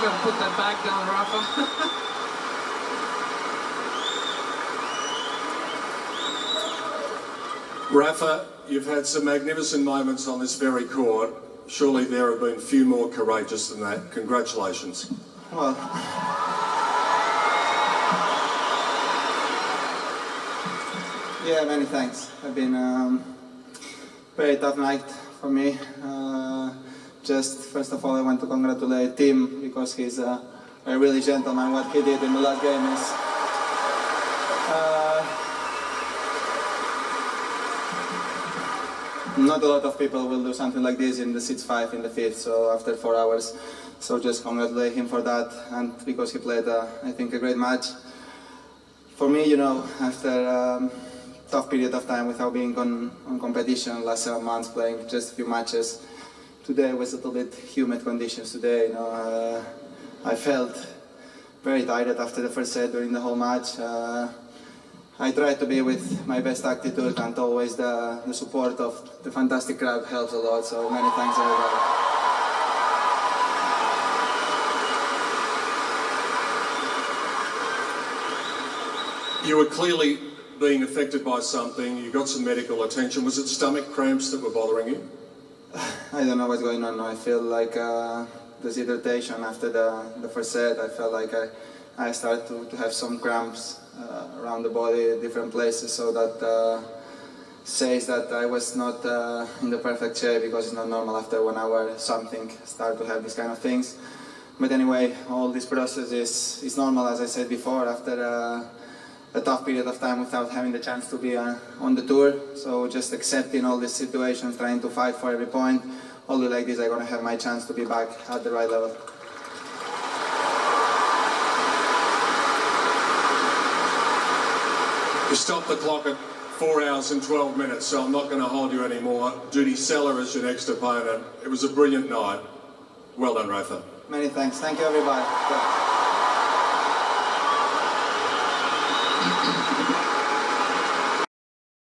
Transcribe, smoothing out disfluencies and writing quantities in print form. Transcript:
You gotta put that bag down, Rafa. Rafa, you've had some magnificent moments on this very court. Surely there have been few more courageous than that. Congratulations. Well, yeah, many thanks. It's been a very tough night for me. Just first of all, I want to congratulate Tim because he's a really gentleman. What he did in the last game is not a lot of people will do something like this in the 6-5 in the 5th, so after 4 hours. So just congratulate him for that, and because he played, I think, a great match. For me, you know, after a tough period of time without being on competition, last 7 months playing just a few matches, today was a little bit humid conditions today, you know. I felt very tired after the first set during the whole match. I tried to be with my best attitude, and always the support of the fantastic crowd helps a lot, so many thanks everybody. You were clearly being affected by something. You got some medical attention. Was it stomach cramps that were bothering you? I don't know what's going on. I feel like there's irritation after the first set. I felt like I started to have some cramps around the body, different places, so that says that I was not in the perfect shape, because it's not normal after 1 hour something start to have these kind of things. But anyway, all this process is normal, as I said before, after a tough period of time without having the chance to be on the tour. So just accepting all these situations, trying to fight for every point. Only like this I'm going to have my chance to be back at the right level. You stopped the clock at 4 hours and 12 minutes, so I'm not going to hold you anymore. Judy Seller is your next opponent. It was a brilliant night. Well done, Rafa. Many thanks. Thank you, everybody.